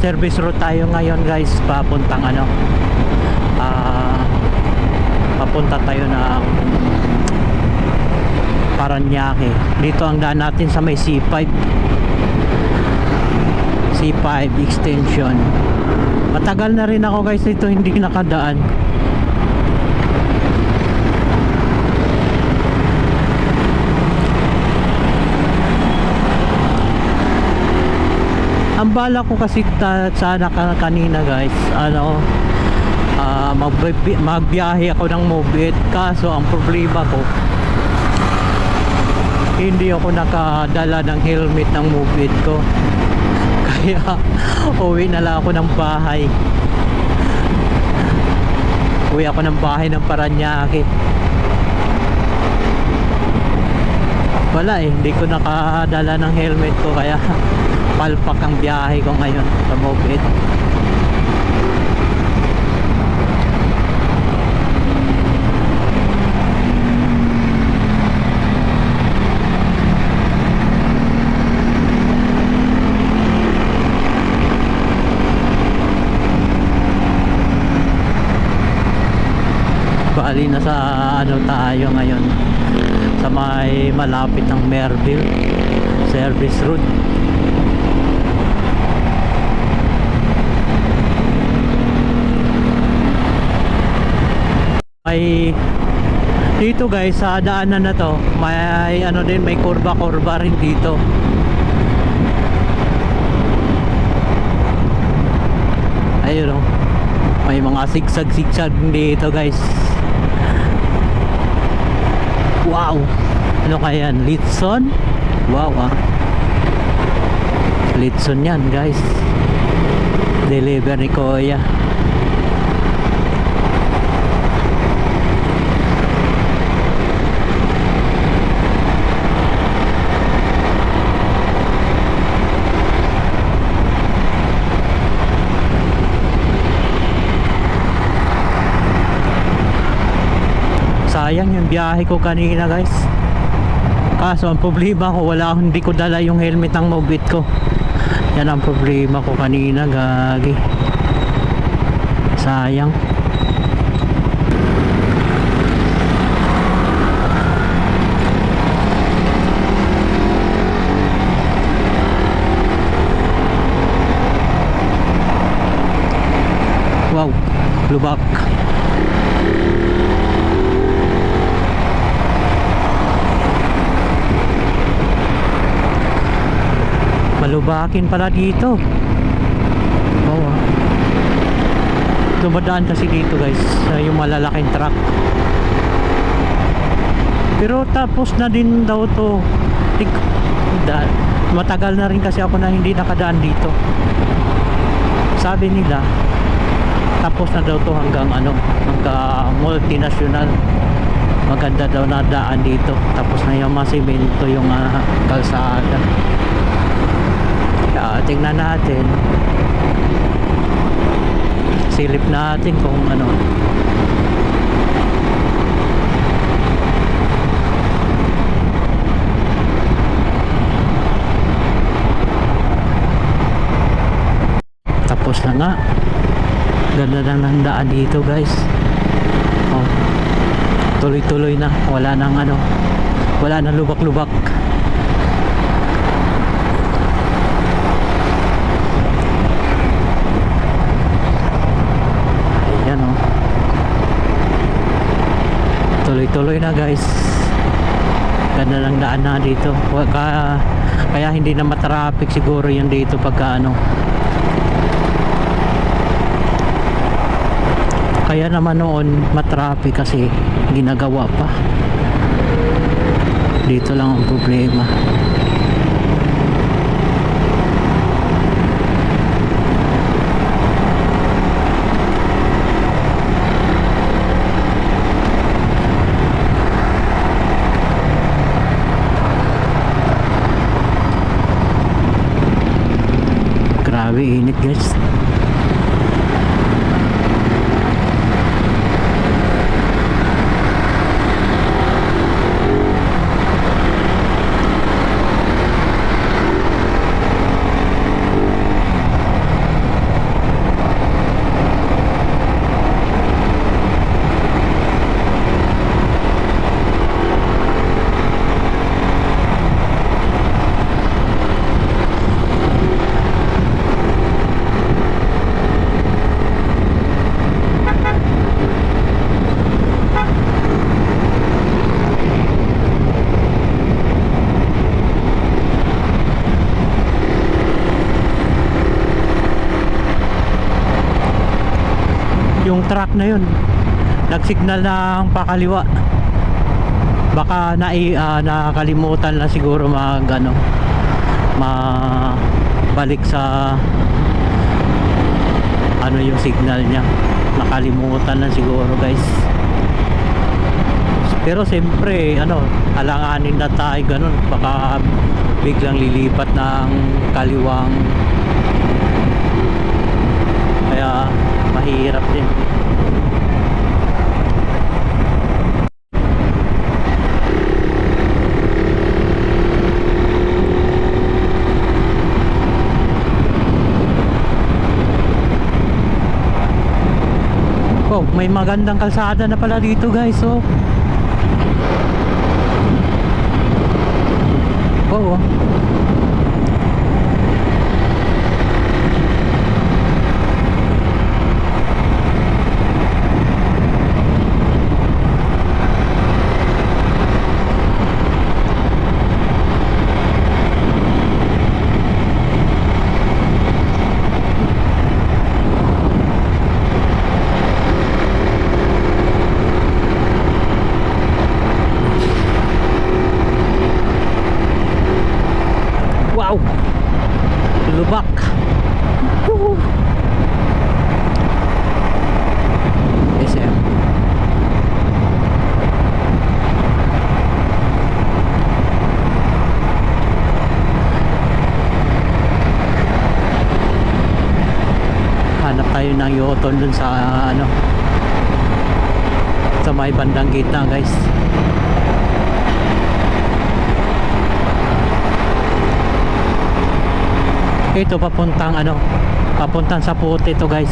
Service route tayo ngayon guys, papuntang ano, papunta tayo ng Paranaque. Dito ang daan natin sa may C5 extension. Matagal na rin ako guys dito hindi nakadaan. Ang bala ko kasi sana kanina guys, ano, magbiyahe ako ng Mobit, kaso ang problema ko hindi ako nakadala ng helmet ng Mobit ko, kaya uwi na lang ako ng bahay. Uwi ako ng bahay ng Paranaque. Wala hindi ko nakadala ng helmet ko, kaya palpak ang biyahe ko ngayon sa Mobit. Bali na sa ano tayo ngayon, sa may malapit ng Merville service route. May dito guys sa daanan na to, may ano din, may kurba rin dito. Ayun oh, may mga sigsag dito guys. Wow, ano kaya yan? Litson? Wow Litson yan guys, deliver ni Kuya. Sayang yung biyahe ko kanina guys, kaso ang problema ko hindi ko dala yung helmet ng Mobit ko. Yan ang problema ko kanina, gagi, sayang. Wow, lubak. Malubakin pala dito. Dumadaan kasi dito guys yung malalaking truck, pero tapos na din daw to. Matagal na rin kasi ako na hindi nakadaan dito. Sabi nila tapos na daw to hanggang ano, hanggang multinational. Maganda daw na daan dito, tapos na yung masimento yung kalsada. Tingnan natin, silip natin kung ano. Tapos na nga, ganda ng daan dito guys. Oh, tuloy-tuloy na, wala nang ano, wala nang lubak-lubak. Tuloy-tuloy na guys, ganda ng daan na dito, kaya hindi na matraffic siguro yung dito pagka ano. Kaya naman noon matraffic kasi ginagawa pa. Dito lang ang problema. Grabe init guys. yung truck na yun nagsignal ng pakaliwa. Baka nakalimutan na siguro balik sa yung signal niya. Nakalimutan na siguro guys. Pero siyempre alanganin na tayo ganun, baka biglang lilipat ng kaliwang, kaya mahirap din. Oh, may magandang kalsada na pala dito guys. Oh. Oh. Wow! Lubak! Woohoo! SM. Hanap tayo ng Yoton dun sa sa may bandang gitna guys. Ito papuntang sa Puti to guys.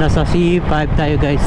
Nasa C5 tayo guys.